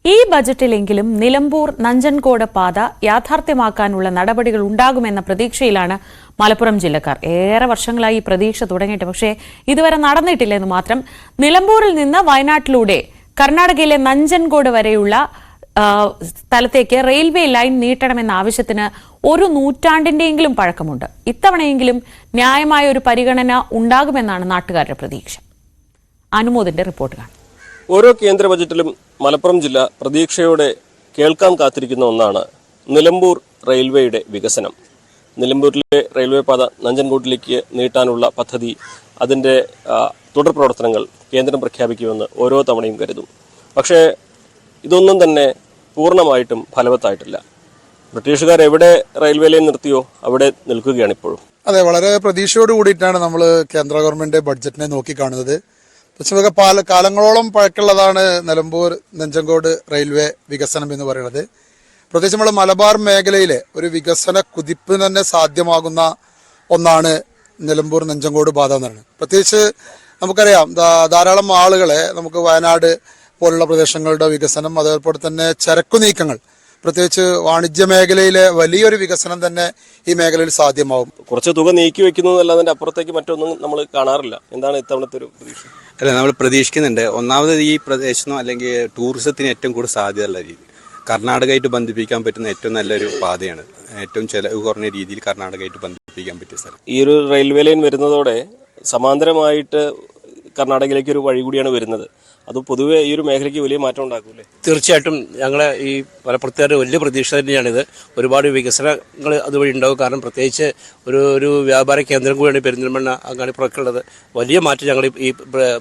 ഈ ബജറ്റിലെങ്കിലും നിലമ്പൂർ നഞ്ചൻകോട് പാത യാഥാർത്ഥ്യമാക്കാനുള്ള നടപടികൾ ഉണ്ടാകുമെന്ന പ്രതീക്ഷയിലാണ് മലപ്പുറം ജില്ലക്കാർ. ഏറെ വർഷങ്ങളായി ഈ പ്രതീക്ഷ തുടങ്ങിയിട്ട് പക്ഷേ ഇതുവരെ നടന്നിട്ടില്ലെന്ന് മാത്രം. നിലമ്പൂരിൽ നിന്ന് വയനാട്ടിലൂടെ കർണാടകയിലെ നഞ്ചൻകോട് വരെയുള്ള സ്ഥലത്തേക്ക് റെയിൽവേ ലൈൻ നീട്ടണമെന്ന ആവശ്യത്തിന് ഒരു നൂറ്റാണ്ടിന്റെയെങ്കിലും പഴക്കമുണ്ട്. ഇത്തവണയെങ്കിലും ന്യായമായ ഒരു പരിഗണന ഉണ്ടാകുമെന്നാണ് നാട്ടുകാരുടെ പ്രതീക്ഷ. അനുമോദിന്റെ റിപ്പോർട്ട് കാണാം. ഓരോ കേന്ദ്ര ബജറ്റിലും മലപ്പുറം ജില്ല പ്രതീക്ഷയോടെ കേൾക്കാൻ കാത്തിരിക്കുന്ന ഒന്നാണ് നിലമ്പൂർ റെയിൽവേയുടെ വികസനം. നിലമ്പൂരിലെ റെയിൽവേ പാത നഞ്ചൻകോട്ടിലേക്ക് നീട്ടാനുള്ള പദ്ധതി, അതിൻ്റെ തുടർ പ്രവർത്തനങ്ങൾ കേന്ദ്രം പ്രഖ്യാപിക്കുമെന്ന് ഓരോ തവണയും കരുതും. പക്ഷേ ഇതൊന്നും തന്നെ പൂർണ്ണമായിട്ടും ഫലവത്തായിട്ടില്ല. ബ്രിട്ടീഷുകാർ എവിടെ റെയിൽവേ ലൈൻ നിർത്തിയോ അവിടെ നിൽക്കുകയാണ് ഇപ്പോഴും. അതെ, വളരെ പ്രതീക്ഷയോട് കൂടിയിട്ടാണ് നമ്മൾ കേന്ദ്ര ഗവൺമെന്റ് ബഡ്ജറ്റിനെ നോക്കിക്കാണുന്നത്. പക്ഷേ കാലങ്ങളോളം പഴക്കമുള്ളതാണ് നിലമ്പൂർ നഞ്ചൻകോട് റെയിൽവേ വികസനം എന്ന് പറയുന്നത്. പ്രത്യേകിച്ച് നമ്മൾ മലബാർ മേഖലയിലെ ഒരു വികസന കുതിപ്പ് തന്നെ സാധ്യമാകുന്ന ഒന്നാണ് നിലമ്പൂർ നഞ്ചൻകോട് പാത എന്ന് പറയുന്നത്. പ്രത്യേകിച്ച് നമുക്കറിയാം, ധാരാളം ആളുകളെ നമുക്ക് വയനാട് പോലുള്ള പ്രദേശങ്ങളുടെ വികസനം, അതേപോലെ തന്നെ ചരക്കു നീക്കങ്ങൾ, പ്രത്യേകിച്ച് വാണിജ്യ മേഖലയിലെ വലിയൊരു വികസനം തന്നെ ഈ മേഖലയിൽ സാധ്യമാവും. കുറച്ച് തുക നീക്കി വെക്കുന്നതല്ല, അതിന്റെ അപ്പുറത്തേക്ക് മറ്റൊന്നും നമ്മൾ കാണാറില്ല. എന്താണ് ഇത്തവണത്തെ ഒരു പ്രതീക്ഷ? അല്ല, നമ്മൾ പ്രതീക്ഷിക്കുന്നുണ്ട്. ഒന്നാമത് ഈ പ്രദേശം അല്ലെങ്കിൽ ടൂറിസത്തിന് ഏറ്റവും കൂടുതൽ സാധ്യതയുള്ള രീതി കർണാടകമായിട്ട് ബന്ധിപ്പിക്കാൻ പറ്റുന്ന ഏറ്റവും നല്ലൊരു പാതയാണ്. ഏറ്റവും ചെലവ് കുറഞ്ഞ രീതിയിൽ കർണാടകമായിട്ട് ബന്ധിപ്പിക്കാൻ പറ്റിയ സ്ഥലം. ഈ ഒരു റെയിൽവേ ലൈൻ വരുന്നതോടെ സമാന്തരമായിട്ട് കർണാടകയിലേക്ക് ഒരു വഴി കൂടിയാണ് വരുന്നത്. അത് പൊതുവെ ഈ ഒരു മേഖലയ്ക്ക് വലിയ മാറ്റം ഉണ്ടാക്കൂലേ? തീർച്ചയായിട്ടും ഞങ്ങളെ ഈ മലപ്പുറത്തുകാരുടെ വലിയ പ്രതീക്ഷ തന്നെയാണിത്. ഒരുപാട് വികസനങ്ങൾ അതുവഴി ഉണ്ടാകും. കാരണം പ്രത്യേകിച്ച് ഒരു വ്യാപാര കേന്ദ്രം കൂടിയാണ് പെരിന്തൽമണ്ണ അങ്ങാടിപ്പുറക്കുള്ളത്. വലിയ മാറ്റം ഞങ്ങൾ ഈ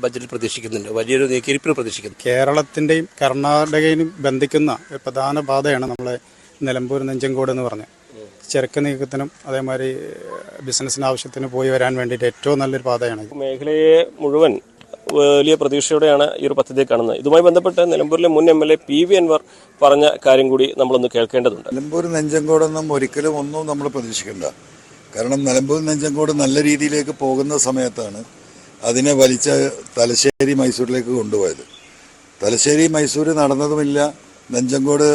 ബജറ്റിൽ പ്രതീക്ഷിക്കുന്നുണ്ട്. വലിയൊരു നീക്കിയിരിപ്പിന് പ്രതീക്ഷിക്കുന്നു. കേരളത്തിൻ്റെയും കർണാടകയിലും ബന്ധിക്കുന്ന പ്രധാന പാതയാണ് നമ്മളെ നിലമ്പൂർ നഞ്ചൻകോട് എന്ന് പറഞ്ഞത്. ചരക്ക് നീക്കത്തിനും അതേമാതിരി ബിസിനസ്സിന് ആവശ്യത്തിന് പോയി വരാൻ വേണ്ടിയിട്ട് ഏറ്റവും നല്ലൊരു പാതയാണ്. മേഖലയെ മുഴുവൻ വലിയ പ്രതീക്ഷയോടെയാണ് ഈ ഒരു പദ്ധതിയെ കാണുന്നത്. ഇതുമായി ബന്ധപ്പെട്ട് നിലമ്പൂരിലെ മുൻ MLA PV അൻവർ പറഞ്ഞ കാര്യം കൂടി നമ്മളൊന്ന് കേൾക്കേണ്ടതുണ്ട്. നിലമ്പൂർ നഞ്ചൻകോടൊന്നും ഒരിക്കലും ഒന്നും നമ്മൾ പ്രതീക്ഷിക്കേണ്ട. കാരണം നിലമ്പൂർ നഞ്ചൻകോട് നല്ല രീതിയിലേക്ക് പോകുന്ന സമയത്താണ് അതിനെ വലിച്ച തലശ്ശേരി മൈസൂരിലേക്ക് കൊണ്ടുപോയത്. തലശ്ശേരി മൈസൂർ നടന്നതുമില്ല, നഞ്ചൻകോട്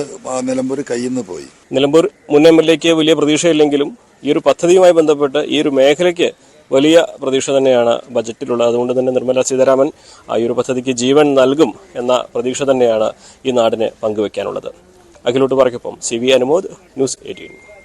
നിലമ്പൂർ കയ്യിൽ നിന്ന് പോയി. നിലമ്പൂർ മുൻ MLAക്ക് വലിയ പ്രതീക്ഷയില്ലെങ്കിലും ഈ ഒരു പദ്ധതിയുമായി ബന്ധപ്പെട്ട് ഈ ഒരു മേഖലയ്ക്ക് വലിയ പ്രതീക്ഷ തന്നെയാണ് ബജറ്റിലുള്ളത്. അതുകൊണ്ട് തന്നെ നിർമ്മല സീതാരാമൻ ഈ ഒരു പദ്ധതിക്ക് ജീവൻ നൽകും എന്ന പ്രതീക്ഷ തന്നെയാണ് ഈ നാടിനെ പങ്കുവെക്കാനുള്ളത്. അഖിലോട്ട് പറയ്ക്കൊപ്പം CV അനുമോദ്, News 18.